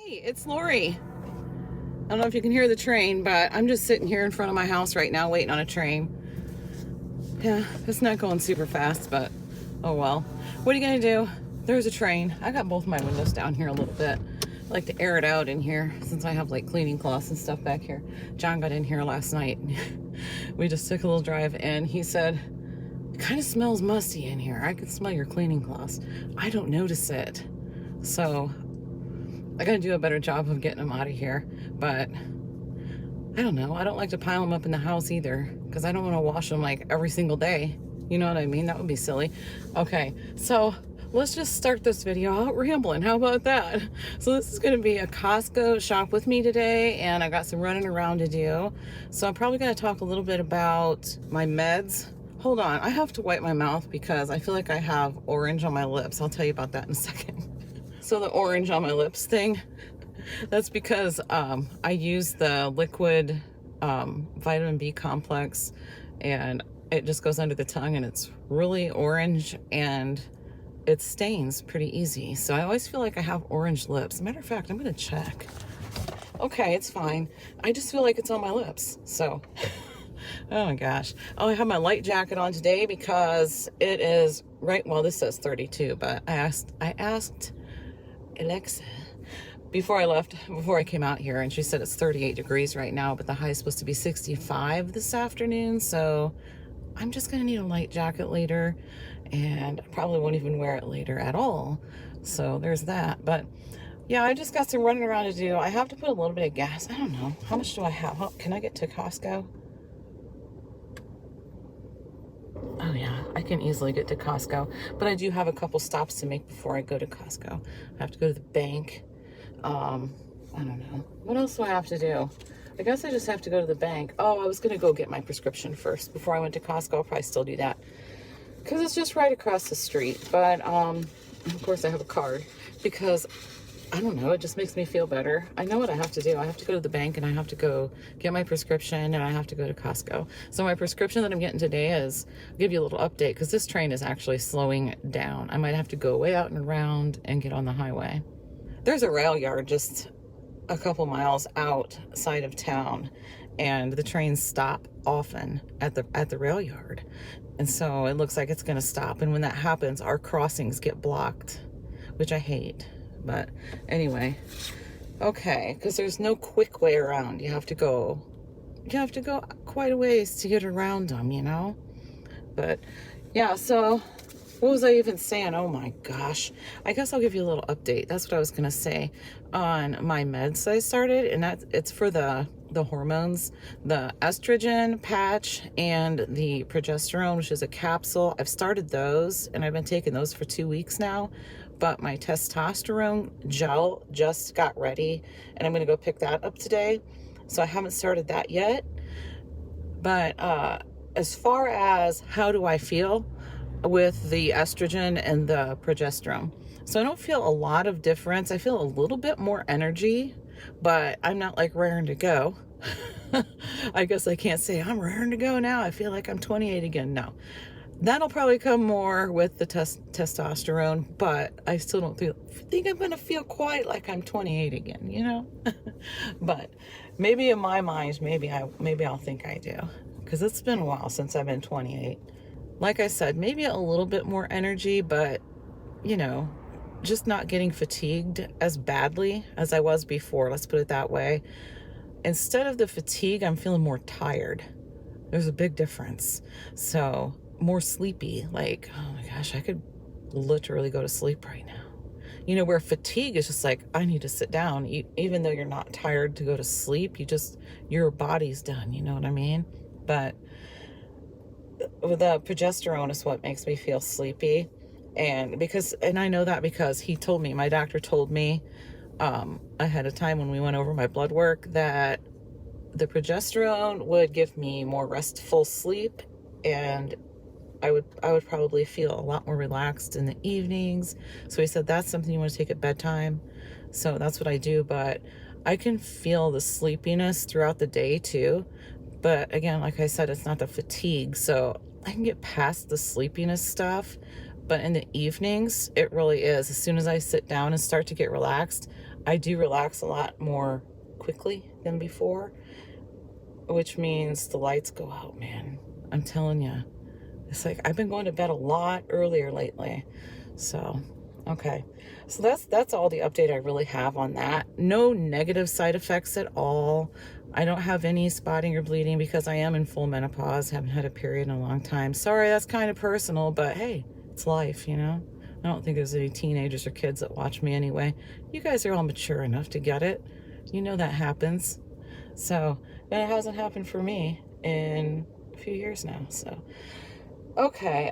Hey, it's Lori. I don't know if you can hear the train, but I'm just sitting here in front of my house right now waiting on a train. Yeah, it's not going super fast, but oh well. What are you gonna do? There's a train. I got both my windows down here a little bit. I like to air it out in here since I have like cleaning cloths and stuff back here. John got in here last night. We just took a little drive and he said, it kind of smells musty in here. I can smell your cleaning cloths. I don't notice it. So I gotta do a better job of getting them out of here, but I don't know. I don't like to pile them up in the house either because I don't want to wash them like every single day. You know what I mean? That would be silly. Okay, so let's just start this video out rambling. How about that? So this is going to be a Costco shop with me today, and I got some running around to do. So I'm probably going to talk a little bit about my meds. Hold on, I have to wipe my mouth because I feel like I have orange on my lips. I'll tell you about that in a second. So the orange on my lips thing, that's because I use the liquid vitamin B complex, and it just goes under the tongue and it's really orange and it stains pretty easy. So I always feel like I have orange lips. As a matter of fact, I'm gonna check. Okay, it's fine. I just feel like it's on my lips. So, oh my gosh. Oh, I have my light jacket on today because it is right, well, this says 32, but I asked Alexa before I came out here, and she said it's 38 degrees right now, but the high is supposed to be 65 this afternoon. So I'm just gonna need a light jacket later, and I probably won't even wear it later at all. So there's that. But yeah, I just got some running around to do. I have to put a little bit of gas. I don't know, how much do I have? Can I get to Costco? Oh yeah, I can easily get to Costco, but I do have a couple stops to make before I go to Costco. I have to go to the bank. I don't know. What else do I have to do? I guess I just have to go to the bank. Oh, I was going to go get my prescription first before I went to Costco. I'll probably still do that because it's just right across the street. But, of course I have a card because I don't know, it just makes me feel better. I know what I have to do. I have to go to the bank and I have to go get my prescription and I have to go to Costco. So my prescription that I'm getting today is, I'll give you a little update because this train is actually slowing down. I might have to go way out and around and get on the highway. There's a rail yard just a couple miles outside of town, and the trains stop often at the rail yard. And so it looks like it's going to stop. And when that happens, our crossings get blocked, which I hate. But anyway, okay, because there's no quick way around. You have to go quite a ways to get around them, you know? But yeah, so what was I even saying? Oh my gosh. I guess I'll give you a little update. That's what I was going to say on my meds I started, and it's for the hormones, the estrogen patch and the progesterone, which is a capsule. I've started those and I've been taking those for 2 weeks now, but my testosterone gel just got ready and I'm going to go pick that up today. So I haven't started that yet. But as far as how do I feel with the estrogen and the progesterone, so I don't feel a lot of difference. I feel a little bit more energy, but I'm not like raring to go. I guess I can't say I'm raring to go now. I feel like I'm 28 again. No, that'll probably come more with the testosterone, but I still don't think I'm going to feel quite like I'm 28 again, you know? But maybe in my mind, maybe I'll think I do, because it's been a while since I've been 28. Like I said, maybe a little bit more energy, but you know, just not getting fatigued as badly as I was before. Let's put it that way. Instead of the fatigue, I'm feeling more tired. There's a big difference. So more sleepy, like, oh my gosh, I could literally go to sleep right now. You know, where fatigue is just like, I need to sit down. Even though you're not tired to go to sleep, your body's done, you know what I mean? But the progesterone is what makes me feel sleepy. And I know that because my doctor told me ahead of time when we went over my blood work that the progesterone would give me more restful sleep, and I would probably feel a lot more relaxed in the evenings. So he said that's something you want to take at bedtime. So that's what I do, but I can feel the sleepiness throughout the day too. But again, like I said, it's not the fatigue, so I can get past the sleepiness stuff. But in the evenings, it really is. As soon as I sit down and start to get relaxed, I do relax a lot more quickly than before, which means the lights go out, man. I'm telling you. It's like I've been going to bed a lot earlier lately. So, okay. So that's all the update I really have on that. No negative side effects at all. I don't have any spotting or bleeding because I am in full menopause. Haven't had a period in a long time. Sorry, that's kind of personal, but hey, it's life, you know? I don't think there's any teenagers or kids that watch me anyway. You guys are all mature enough to get it. You know that happens. So, and it hasn't happened for me in a few years now, so. Okay,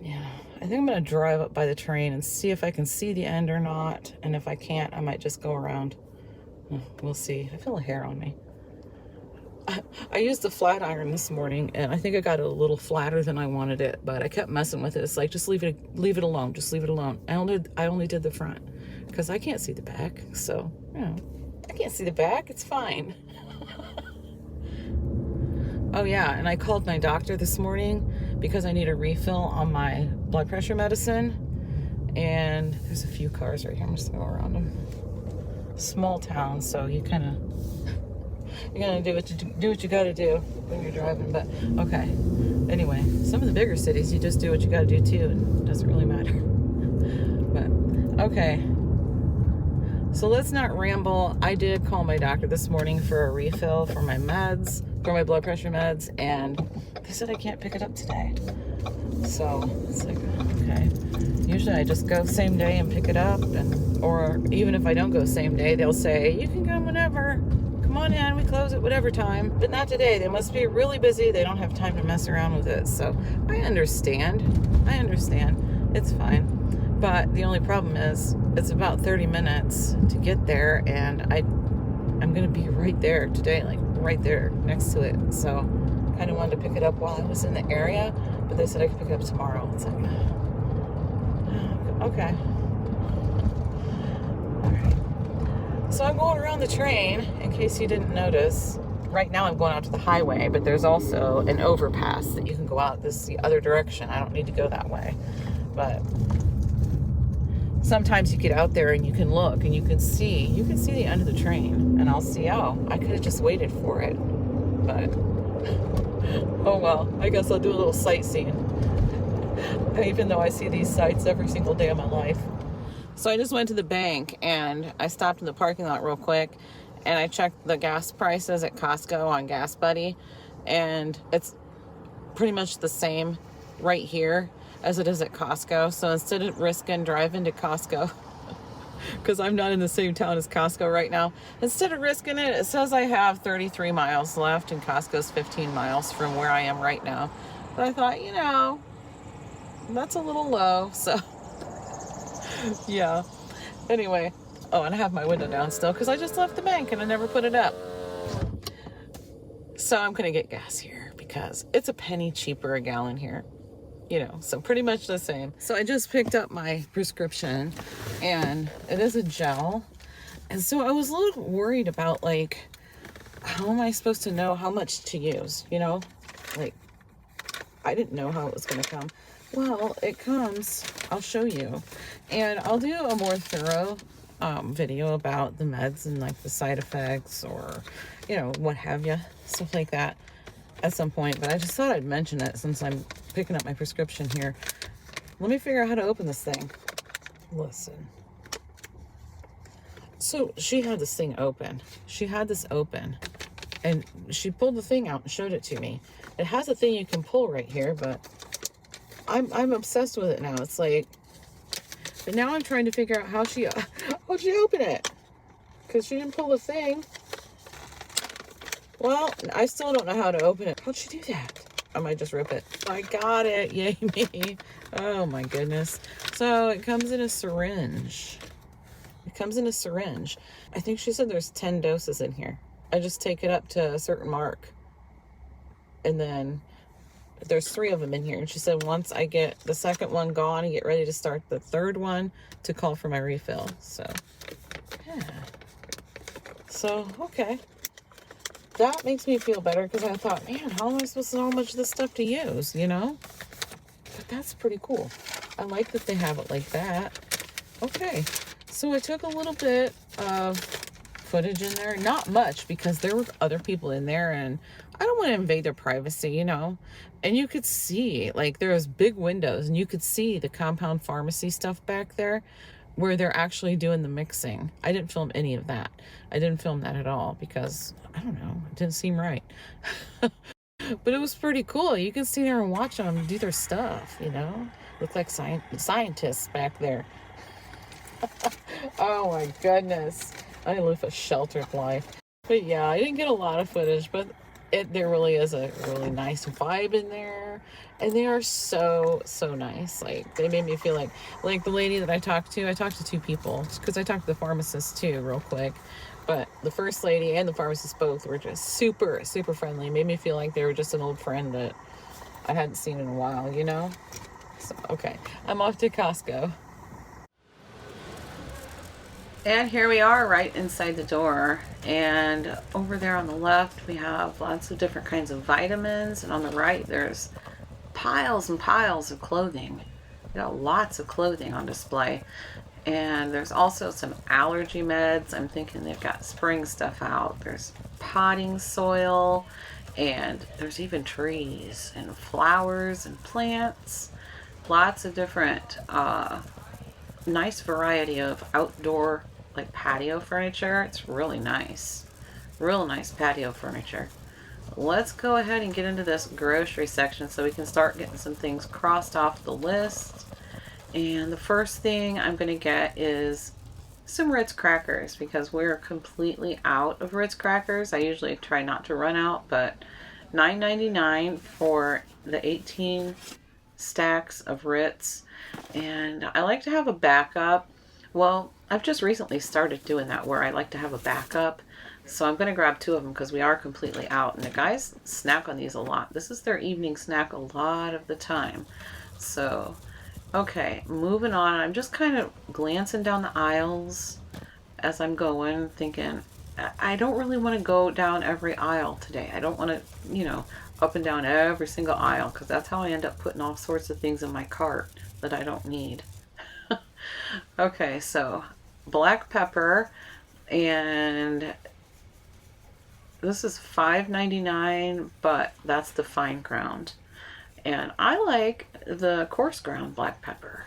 yeah, I think I'm gonna drive up by the train and see if I can see the end or not, and if I can't, I might just go around. We'll see. I feel a hair on me. I used the flat iron this morning, and I think I got it a little flatter than I wanted it, but I kept messing with it. It's like, just leave it alone. Just leave it alone. I only did the front because I can't see the back, so, you know, I can't see the back. It's fine. Oh yeah, and I called my doctor this morning because I need a refill on my blood pressure medicine. And there's a few cars right here. I'm just gonna go around them. Small town, so you're gonna do what you gotta do when you're driving. But okay. Anyway, some of the bigger cities, you just do what you gotta do too, and it doesn't really matter. But okay. So let's not ramble. I did call my doctor this morning for a refill for my meds, for my blood pressure meds, and they said I can't pick it up today. So it's like, okay. Usually I just go same day and pick it up, or even if I don't go same day, they'll say, you can come whenever. Come on in, we close at whatever time. But not today. They must be really busy. They don't have time to mess around with it. So I understand. It's fine. But the only problem is it's about 30 minutes to get there, and I'm going to be right there today, like right there next to it. So kind of wanted to pick it up while I was in the area, but they said I could pick it up tomorrow. It's like, okay. All right. So I'm going around the train, in case you didn't notice. Right now I'm going out to the highway, but there's also an overpass that you can go out the other direction. I don't need to go that way. But sometimes you get out there and you can look and you can see the end of the train, and I'll see, oh, I could have just waited for it, but oh well, I guess I'll do a little sightseeing, even though I see these sights every single day of my life. So I just went to the bank and I stopped in the parking lot real quick and I checked the gas prices at Costco on Gas Buddy, and it's pretty much the same right here as it is at Costco. So instead of risking driving to Costco, because I'm not in the same town as Costco right now, instead of risking it, it says I have 33 miles left and Costco's 15 miles from where I am right now. But I thought, you know, that's a little low, so yeah. Anyway, oh, and I have my window down still because I just left the bank and I never put it up. So I'm gonna get gas here because it's a penny cheaper a gallon here. You know, so pretty much the same. So I just picked up my prescription, and it is a gel. And so I was a little worried about, like, how am I supposed to know how much to use, you know? Like, I didn't know how it was going to come. Well, it comes, I'll show you. And I'll do a more thorough video about the meds and, like, the side effects or, you know, what have you, stuff like that at some point. But I just thought I'd mention it since I'm picking up my prescription here. Let me figure out how to open this thing. Listen. So she had this thing open. She had this open. And she pulled the thing out and showed it to me. It has a thing you can pull right here, but I'm obsessed with it now. It's like, but now I'm trying to figure out how'd she open it? Because she didn't pull the thing. Well, I still don't know how to open it. How'd she do that? I might just rip it. I got it. Yay me. Oh my goodness. So it comes in a syringe. It comes in a syringe. I think she said there's 10 doses in here. I just take it up to a certain mark. And then there's 3 of them in here. And she said once I get the second one gone and get ready to start the third one, to call for my refill. So, yeah. So, okay. That makes me feel better because I thought, man, how am I supposed to know how much of this stuff to use, you know? But that's pretty cool. I like that they have it like that. Okay. So I took a little bit of footage in there. Not much, because there were other people in there and I don't want to invade their privacy, you know. And you could see, like, there was big windows and you could see the compound pharmacy stuff back there where they're actually doing the mixing. I didn't film any of that. I didn't film that at all because, I don't know, it didn't seem right. But it was pretty cool. You can sit there and watch them do their stuff, you know. Look like scientists back there. Oh my goodness. I live a sheltered life. But yeah, I didn't get a lot of footage, but there really is a really nice vibe in there. And they are so nice. Like, they made me feel like the lady that I talked to two people, because I talked to the pharmacist too real quick. But the first lady and the pharmacist both were just super friendly. It made me feel like they were just an old friend that I hadn't seen in a while, you know? So, okay, I'm off to Costco. And here we are right inside the door. And over there on the left, we have lots of different kinds of vitamins. And on the right, there's piles and piles of clothing. We got lots of clothing on display. And there's also some allergy meds. I'm thinking they've got spring stuff out. There's potting soil, and there's even trees and flowers and plants. Lots of different nice variety of outdoor, like, patio furniture. It's really nice. Real nice patio furniture. Let's go ahead and get into this grocery section so we can start getting some things crossed off the list. And the first thing I'm going to get is some Ritz crackers, because we're completely out of Ritz crackers. I usually try not to run out, but $9.99 for the 18 stacks of Ritz. And I like to have a backup. Well, I've just recently started doing that, where I like to have a backup. So I'm going to grab 2 of them because we are completely out. And the guys snack on these a lot. This is their evening snack a lot of the time. So, okay, moving on. I'm just kind of glancing down the aisles as I'm going, thinking, I don't really want to go down every aisle today. I don't want to, you know, up and down every single aisle, because that's how I end up putting all sorts of things in my cart that I don't need. Okay, so black pepper, and this is $5.99, but that's the fine ground. And I like the coarse ground black pepper.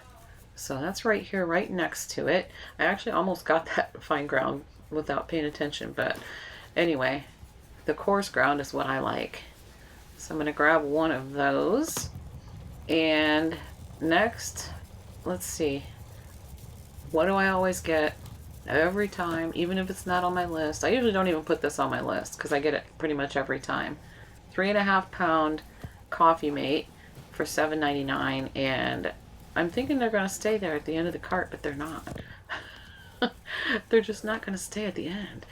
So that's right here, right next to it. I actually almost got that fine ground without paying attention, but anyway, the coarse ground is what I like. So I'm going to grab 1 of those. And next, let's see. What do I always get every time, even if it's not on my list? I usually don't even put this on my list because I get it pretty much every time. 3.5 pound Coffee Mate for $7.99, and I'm thinking they're going to stay there at the end of the cart, but they're not. They're just not going to stay at the end.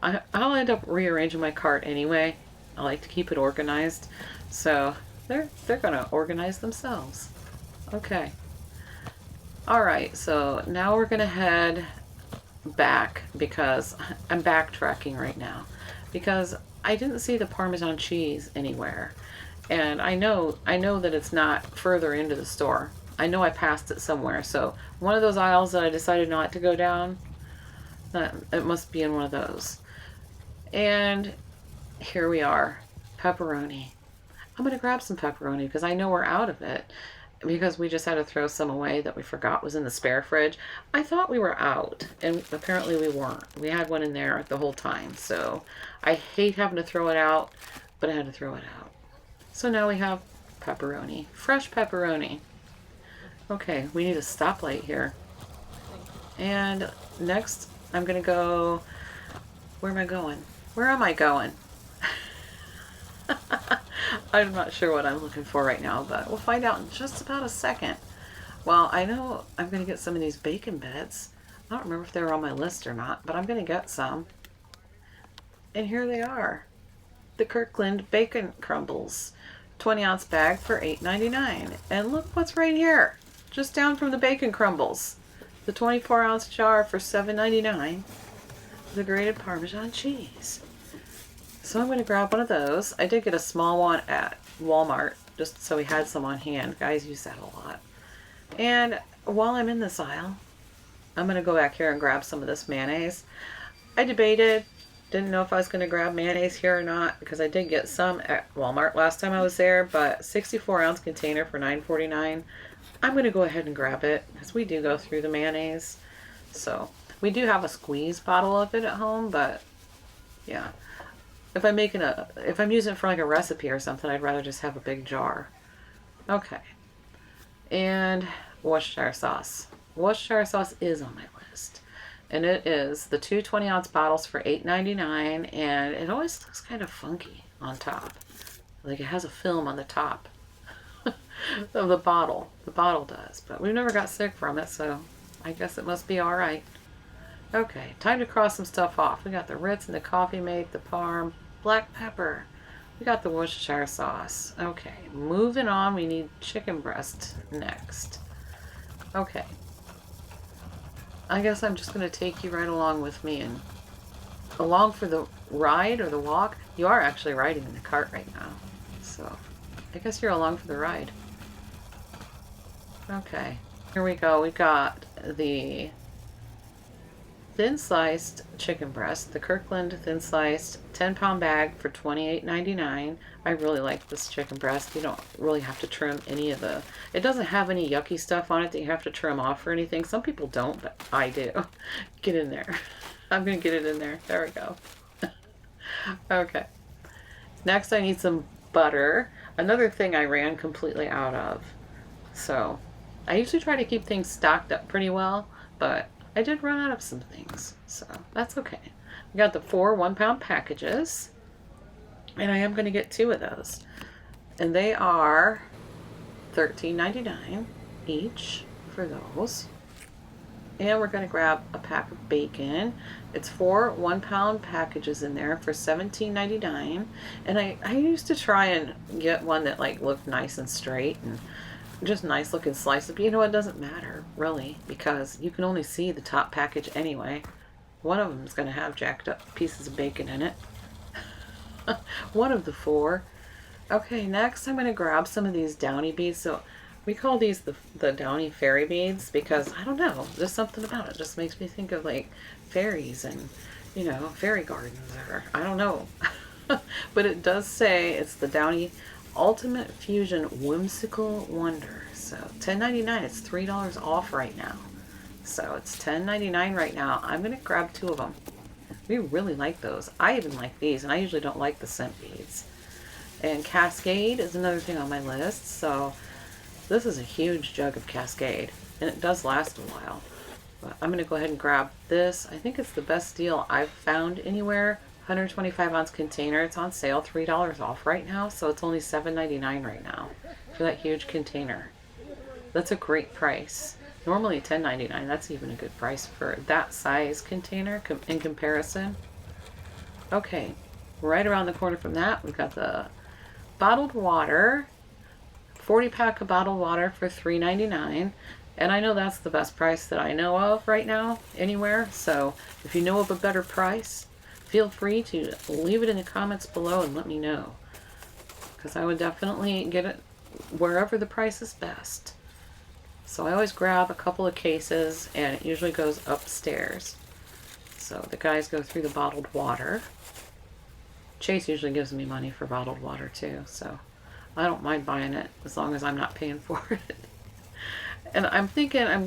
I'll end up rearranging my cart anyway. I like to keep it organized, so they're going to organize themselves. Okay. All right, so now we're going to head back, because I'm backtracking right now, because I didn't see the Parmesan cheese anywhere. And I know that it's not further into the store. I know I passed it somewhere. So one of those aisles that I decided not to go down, it must be in one of those. And here we are, pepperoni. I'm going to grab some pepperoni because I know we're out of it, because we just had to throw some away that we forgot was in the spare fridge. I thought we were out, and apparently we weren't. We had one in there the whole time. So I hate having to throw it out, but I had to throw it out. So now we have pepperoni, fresh pepperoni. Okay, we need a stoplight here. And next, I'm going to go, where am I going? Where am I going? I'm not sure what I'm looking for right now, but we'll find out in just about a second. Well, I know I'm going to get some of these bacon bits. I don't remember if they were on my list or not, but I'm going to get some. And here they are. The Kirkland Bacon Crumbles. 20-ounce bag for $8.99. And look what's right here. Just down from the Bacon Crumbles. The 24-ounce jar for $7.99. The grated Parmesan cheese. So I'm going to grab one of those. I did get a small one at Walmart, just so we had some on hand. Guys use that a lot. And while I'm in this aisle, I'm going to go back here and grab some of this mayonnaise. I debated, didn't know if I was going to grab mayonnaise here or not, because I did get some at Walmart last time I was there, but 64-ounce container for $9.49. I'm going to go ahead and grab it, because we do go through the mayonnaise. So, we do have a squeeze bottle of it at home, but yeah. If I'm using it for like a recipe or something, I'd rather just have a big jar. Okay. And Worcestershire sauce. Worcestershire sauce is on my list. And it is the two 20-ounce bottles for $8.99, and it always looks kind of funky on top. Like it has a film on the top of the bottle. The bottle does. But we've never got sick from it, so I guess it must be alright. Okay, time to cross some stuff off. We got the Ritz and the coffee mate, the Parm, black pepper. We got the Worcestershire sauce. Okay, moving on, we need chicken breast next. Okay. I guess I'm just going to take you right along with me and along for the ride or the walk. You are actually riding in the cart right now. So, I guess you're along for the ride. Okay, here we go. We got the thin sliced chicken breast, the Kirkland thin sliced 10-pound bag for $28.99. I really like this chicken breast. You don't really have to trim any of it doesn't have any yucky stuff on it that you have to trim off or anything. Some people don't, but I do. Get in there. I'm gonna get it in there. There we go. Okay. Next I need some butter. Another thing I ran completely out of. So I usually try to keep things stocked up pretty well, but I did run out of some things, so that's okay. We got the 4 1-pound packages, and I am going to get 2 of those. And they are $13.99 each for those. And we're going to grab a pack of bacon. It's 4 1-pound packages in there for $17.99. And I used to try and get one that like looked nice and straight and just nice looking slices, but you know, it doesn't matter really, because you can only see the top package anyway. One of them is going to have jacked up pieces of bacon in it. One of the 4. Okay, next I'm going to grab some of these downy beads. So we call these the downy fairy beads because I don't know, there's something about it just makes me think of like fairies and, you know, fairy gardens, or I don't know. But it does say it's the Downy Ultimate Fusion Whimsical Wonder. So $10.99. It's $3 off right now. So it's $10.99 right now. I'm going to grab 2 of them. We really like those. I even like these, and I usually don't like the scent beads. And Cascade is another thing on my list. So this is a huge jug of Cascade, and it does last a while. But I'm going to go ahead and grab this. I think it's the best deal I've found anywhere. 125-ounce container. It's on sale, $3 off right now, so it's only $7.99 right now for that huge container. That's a great price. Normally $10.99. That's even a good price for that size container in comparison. Okay, right around the corner from that, we've got the bottled water, 40-pack of bottled water for $3.99. And I know that's the best price that I know of right now anywhere. So if you know of a better price, feel free to leave it in the comments below and let me know, because I would definitely get it wherever the price is best. So I always grab a couple of cases, and it usually goes upstairs. So the guys go through the bottled water. Chase usually gives me money for bottled water too, so I don't mind buying it as long as I'm not paying for it. And I'm thinking I'm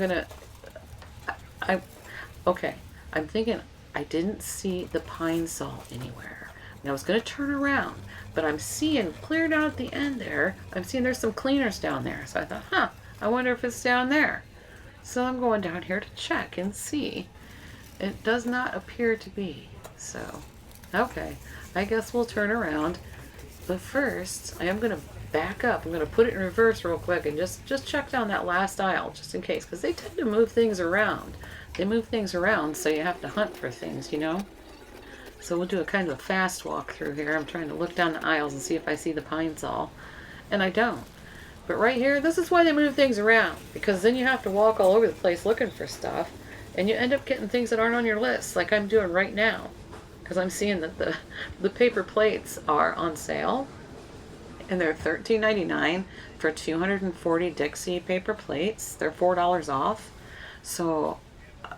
thinking I didn't see the pine sol anywhere. And I was going to turn around, but I'm seeing clear down at the end there, I'm seeing there's some cleaners down there. So I thought, I wonder if it's down there. So I'm going down here to check and see. It does not appear to be. So, okay, I guess we'll turn around. But first, I am going to back up. I'm going to put it in reverse real quick and just check down that last aisle just in case, because they tend to move things around. They move things around, so you have to hunt for things, you know? So we'll do a kind of a fast walk through here. I'm trying to look down the aisles and see if I see the pine sol. And I don't. But right here, this is why they move things around. Because then you have to walk all over the place looking for stuff. And you end up getting things that aren't on your list, like I'm doing right now. Because I'm seeing that the paper plates are on sale. And they're $13.99 for 240 Dixie paper plates. They're $4 off. So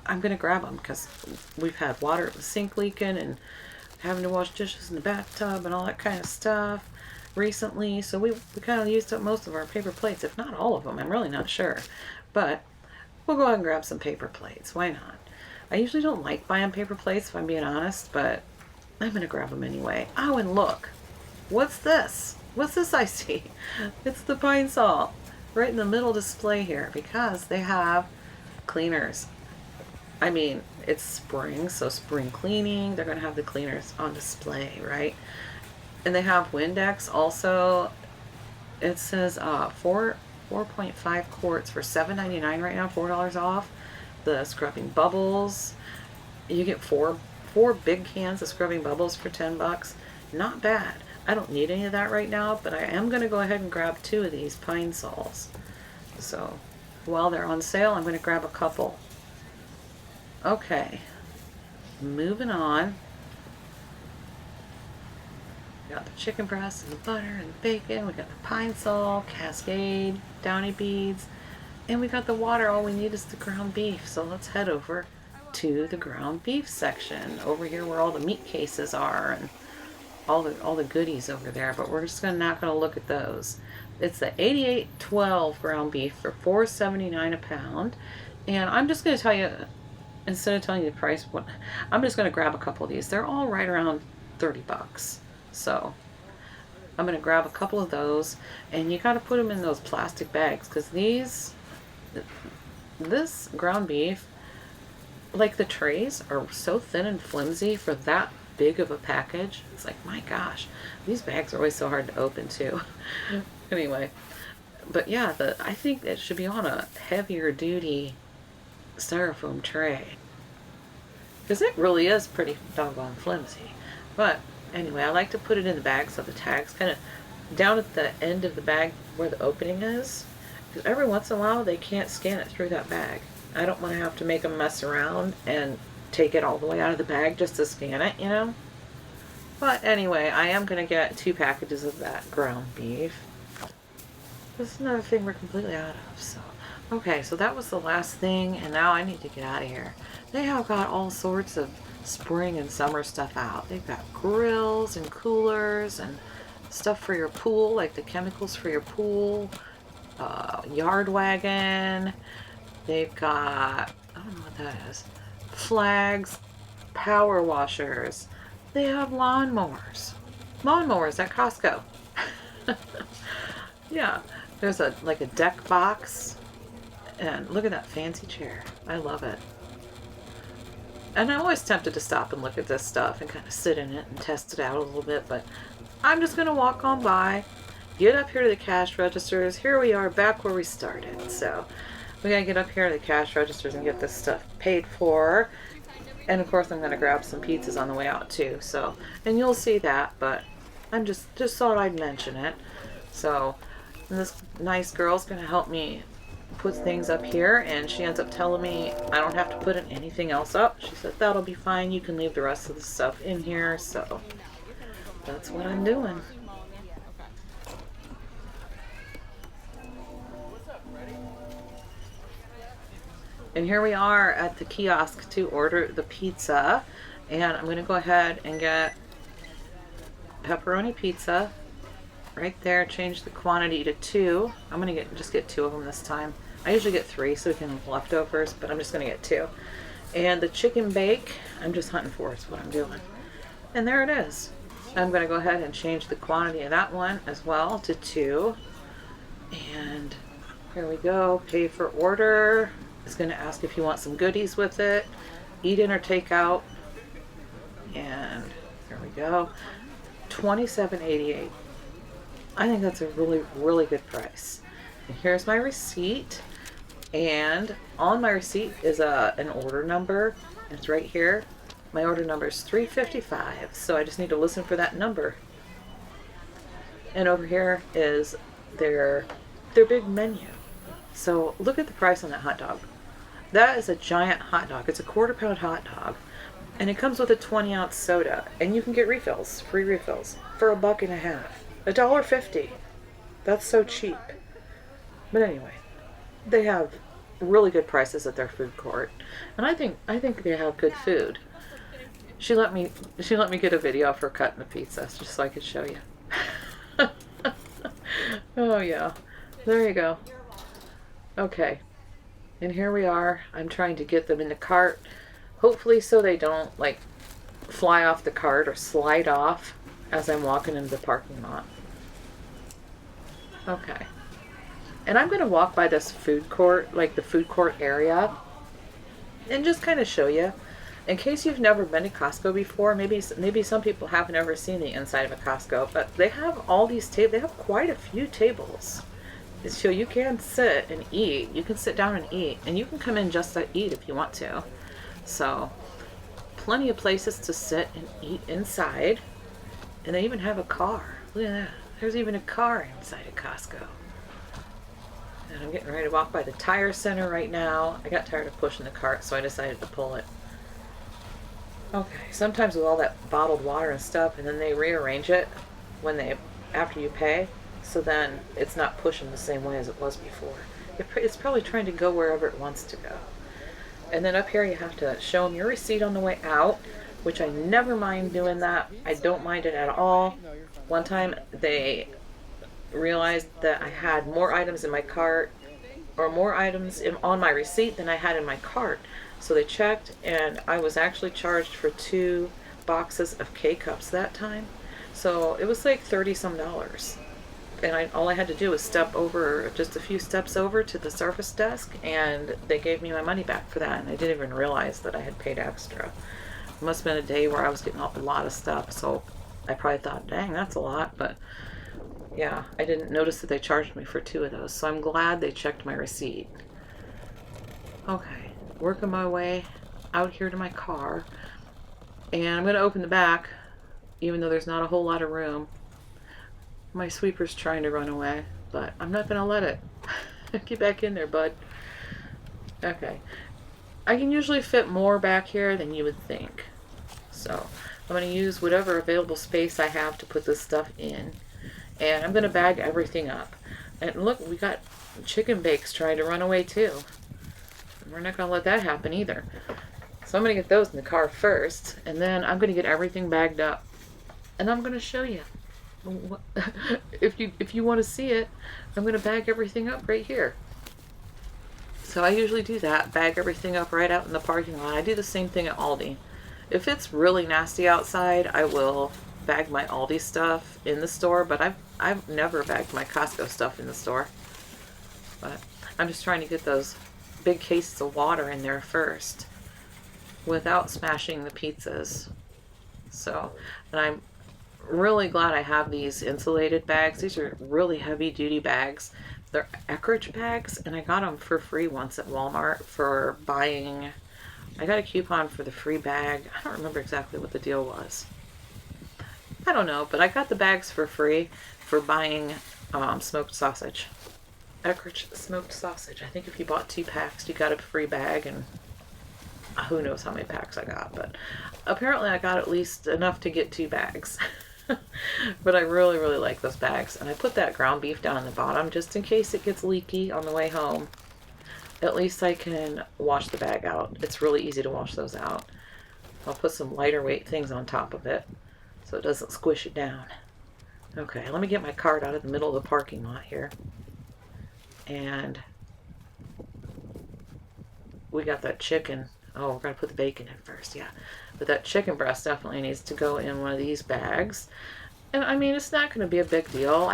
I'm going to grab them because we've had water at the sink leaking and having to wash dishes in the bathtub and all that kind of stuff recently. So we kind of used up most of our paper plates, if not all of them. I'm really not sure. But we'll go ahead and grab some paper plates. Why not? I usually don't like buying paper plates, if I'm being honest, but I'm going to grab them anyway. Oh, and look. What's this? What's this I see? It's the pine salt right in the middle display here because they have cleaners. I mean, it's spring, so spring cleaning. They're going to have the cleaners on display, right? And they have Windex also. It says 4.5 quarts for $7.99 right now, $4 off. The scrubbing bubbles. You get four big cans of scrubbing bubbles for $10. Not bad. I don't need any of that right now, but I am going to go ahead and grab 2 of these pine salts. So while they're on sale, I'm going to grab a couple. Okay, moving on. We got the chicken breast and the butter and the bacon. We got the pine salt, Cascade, Downy beads, and we got the water. All we need is the ground beef. So let's head over to the ground beef section over here where all the meat cases are and all the goodies over there. But we're just not going to look at those. It's the A.T.W ground beef for $4.79 a pound, and I'm just going to tell you. Instead of telling you the price, I'm just going to grab a couple of these. They're all right around $30. So I'm going to grab a couple of those, and you got to put them in those plastic bags because this ground beef, like the trays, are so thin and flimsy for that big of a package. It's like, my gosh, these bags are always so hard to open too. Anyway, but yeah, I think it should be on a heavier duty styrofoam tray because it really is pretty doggone flimsy. But anyway, I like to put it in the bag so the tag's kind of down at the end of the bag where the opening is, because every once in a while they can't scan it through that bag. I don't want to have to make them mess around and take it all the way out of the bag just to scan it, you know. But anyway, I am going to get 2 packages of that ground beef. This is another thing we're completely out of, so okay, so that was the last thing, and now I need to get out of here. They have got all sorts of spring and summer stuff out. They've got grills and coolers and stuff for your pool, like the chemicals for your pool, yard wagon. They've got, I don't know what that is, flags, power washers. They have lawnmowers. Lawnmowers at Costco. Yeah, there's like a deck box. And look at that fancy chair. I love it. And I'm always tempted to stop and look at this stuff and kind of sit in it and test it out a little bit, but I'm just going to walk on by, get up here to the cash registers. Here we are back where we started. So we got to get up here to the cash registers and get this stuff paid for. And of course I'm going to grab some pizzas on the way out too. So, and you'll see that, but I'm just thought I'd mention it. So this nice girl's going to help me put things up here, and she ends up telling me I don't have to put anything else up. She said that'll be fine, you can leave the rest of the stuff in here. So that's what I'm doing. And here we are at the kiosk to order the pizza, and I'm going to go ahead and get pepperoni pizza right there. Change the quantity to 2. I'm going to just get 2 of them this time. I usually get 3 so we can have leftovers, but I'm just going to get 2. And the chicken bake, I'm just hunting for is what I'm doing. And there it is. I'm going to go ahead and change the quantity of that one as well to 2. And here we go. Pay for order. It's going to ask if you want some goodies with it. Eat in or take out. And there we go. $27.88. I think that's a really, really good price. And here's my receipt. And on my receipt is an order number. It's right here. My order number is 355. So I just need to listen for that number. And over here is their big menu. So look at the price on that hot dog. That is a giant hot dog. It's a quarter-pound hot dog. And it comes with a 20-ounce soda. And you can get refills, free refills, for $1.50. $1.50. That's so cheap. But anyway, they have really good prices at their food court, and I think they have good food. She let me get a video of her cutting the pizza just so I could show you. Oh yeah, there you go. Okay, and here we are. I'm trying to get them in the cart, hopefully so they don't like fly off the cart or slide off as I'm walking into the parking lot. Okay. And I'm going to walk by this food court, like the food court area, and just kind of show you. In case you've never been to Costco before, maybe some people have never seen the inside of a Costco, but they have all these tables. They have quite a few tables. So you can sit and eat. You can sit down and eat, and you can come in just to eat if you want to. So plenty of places to sit and eat inside. And they even have a car. Look at that. There's even a car inside of Costco. And I'm getting ready to walk by the tire center right now. I got tired of pushing the cart, so I decided to pull it. Okay, sometimes with all that bottled water and stuff, and then they rearrange it after you pay, so then it's not pushing the same way as it was before. It's probably trying to go wherever it wants to go. And then up here you have to show them your receipt on the way out, which I never mind doing that. I don't mind it at all. One time they realized that I had more items in my cart, or more items on my receipt than I had in my cart. So they checked, and I was actually charged for 2 boxes of K-Cups that time. So it was like $30-some. And all I had to do was step over, just a few steps over to the service desk, and they gave me my money back for that. And I didn't even realize that I had paid extra. It must have been a day where I was getting a lot of stuff, so I probably thought, dang, that's a lot. But yeah, I didn't notice that they charged me for 2 of those, so I'm glad they checked my receipt. Okay, working my way out here to my car, and I'm going to open the back, even though there's not a whole lot of room. My sweeper's trying to run away, but I'm not going to let it. Get back in there, bud. Okay. I can usually fit more back here than you would think. So I'm going to use whatever available space I have to put this stuff in. And I'm going to bag everything up. And look, we got chicken bakes trying to run away too. We're not going to let that happen either. So I'm going to get those in the car first. And then I'm going to get everything bagged up. And I'm going to show you. If you want to see it, I'm going to bag everything up right here. So I usually do that, bag everything up right out in the parking lot. I do the same thing at Aldi. If it's really nasty outside, I will bag my Aldi stuff in the store, but I've never bagged my Costco stuff in the store. But I'm just trying to get those big cases of water in there first without smashing the pizzas. So, and I'm really glad I have these insulated bags. These are really heavy duty bags. They're Eckrich bags, and I got them for free once at Walmart for buying. I got a coupon for the free bag. I don't remember exactly what the deal was. I don't know, but I got the bags for free for buying smoked sausage. Eckrich smoked sausage. I think if you bought 2 packs, you got a free bag, and who knows how many packs I got, but apparently I got at least enough to get 2 bags. But I really, really like those bags. And I put that ground beef down in the bottom just in case it gets leaky on the way home. At least I can wash the bag out. It's really easy to wash those out. I'll put some lighter weight things on top of it so it doesn't squish it down. Okay, let me get my cart out of the middle of the parking lot here. And we got that chicken. Oh, we're going to put the bacon in first, yeah. But that chicken breast definitely needs to go in one of these bags. And I mean, it's not going to be a big deal.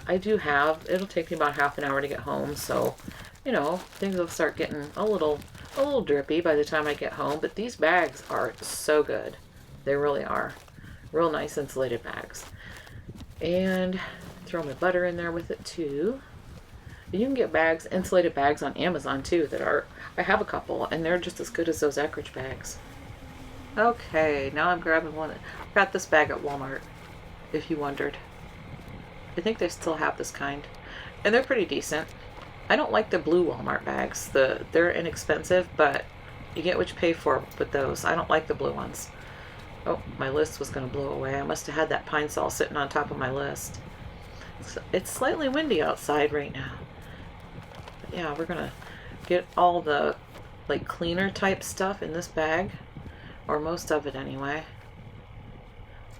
It'll take me about half an hour to get home. So, you know, things will start getting a little drippy by the time I get home. But these bags are so good. They really are. Real nice insulated bags. And throw my butter in there with it too. You can get bags, insulated bags on Amazon too I have a couple, and they're just as good as those Eckrich bags. Okay, now I'm grabbing one. I got this bag at Walmart, if you wondered. I think they still have this kind. And they're pretty decent. I don't like the blue Walmart bags. They're inexpensive, but you get what you pay for with those. I don't like the blue ones. Oh, my list was going to blow away. I must have had that pine sol sitting on top of my list. It's slightly windy outside right now. But yeah, we're get all the like cleaner type stuff in this bag, or most of it anyway.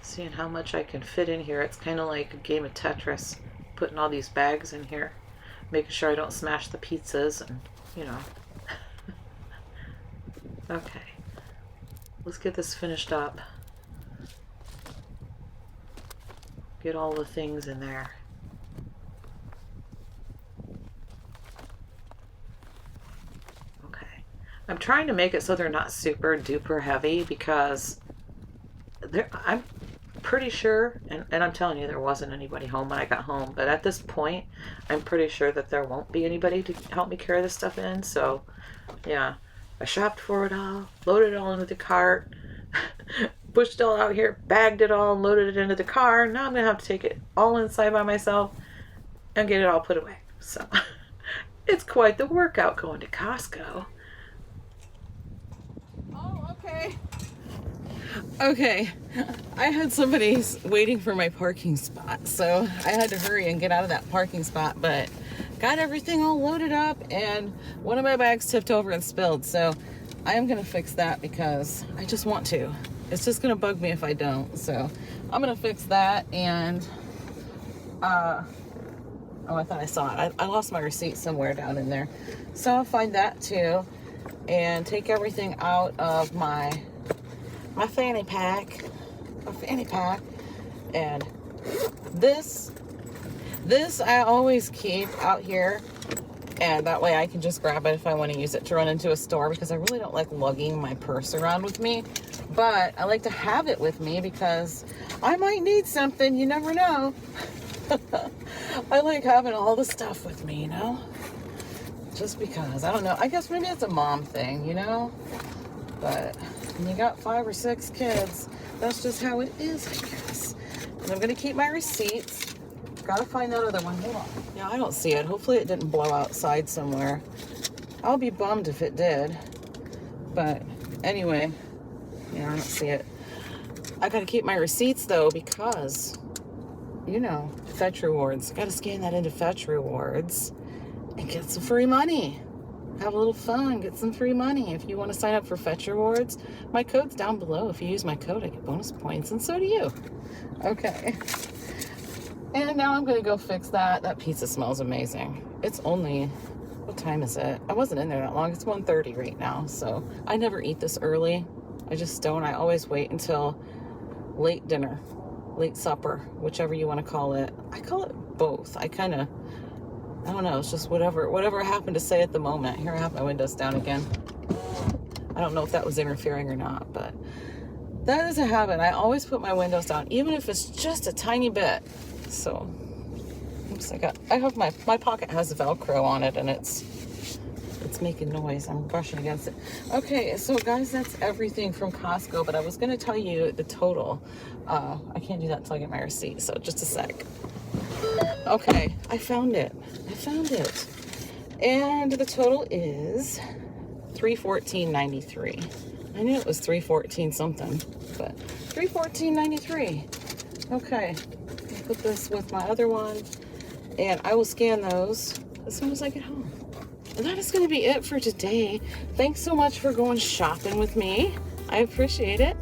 Seeing how much I can fit in here. It's kind of like a game of Tetris, putting all these bags in here, making sure I don't smash the pizzas and, you know. Okay, let's get this finished up. Get all the things in there. Okay, I'm trying to make it so they're not super duper heavy, because I'm pretty sure, and I'm telling you, there wasn't anybody home when I got home, but at this point I'm pretty sure that there won't be anybody to help me carry this stuff in. So yeah, I shopped for it all, loaded it all into the cart, pushed it all out here, bagged it all, loaded it into the car. Now I'm gonna have to take it all inside by myself and get it all put away. So it's quite the workout going to Costco. Oh, okay. Okay, I had somebody waiting for my parking spot, so I had to hurry and get out of that parking spot, but got everything all loaded up, and one of my bags tipped over and spilled, so I am going to fix that because I just want to. It's just going to bug me if I don't, so I'm going to fix that. And oh, I thought I saw it. I lost my receipt somewhere down in there, so I'll find that too, and take everything out of my fanny pack, and this I always keep out here, and that way I can just grab it if I want to use it to run into a store, because I really don't like lugging my purse around with me, but I like to have it with me because I might need something, you never know. I like having all the stuff with me, you know, just because, I don't know, I guess maybe it's a mom thing, you know, but when you got 5 or 6 kids, that's just how it is, I guess. And I'm going to keep my receipts. Got to find that other one. Hold on. Yeah, I don't see it. Hopefully it didn't blow outside somewhere. I'll be bummed if it did. But anyway, yeah, I don't see it. I got to keep my receipts, though, because, you know, Fetch Rewards. Got to scan that into Fetch Rewards and get some free money. Have a little fun, get some free money. If you want to sign up for Fetch Rewards, my code's down below. If you use my code, I get bonus points, and so do you. Okay. And now I'm going to go fix that. That pizza smells amazing. It's only, what time is it? I wasn't in there that long. It's 1:30 right now, so I never eat this early. I just don't. I always wait until late dinner, late supper, whichever you want to call it. I call it both. I don't know, it's just whatever I happen to say at the moment. Here, I have my windows down again. I don't know if that was interfering or not, but that is a habit. I always put my windows down, even if it's just a tiny bit. So, oops, I have my pocket has Velcro on it, and it's making noise. I'm brushing against it. Okay, so guys, that's everything from Costco, but I was going to tell you the total. I can't do that until I get my receipt, so just a sec. Okay, I found it. And the total is $314.93. I knew it was $314 something, but $314.93. Okay, I'll put this with my other one, and I will scan those as soon as I get home. And that is going to be it for today. Thanks so much for going shopping with me. I appreciate it.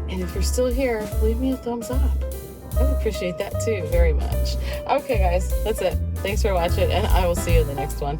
And if you're still here, leave me a thumbs up. I would appreciate that too very much. Okay, guys, that's it. Thanks for watching, and I will see you in the next one.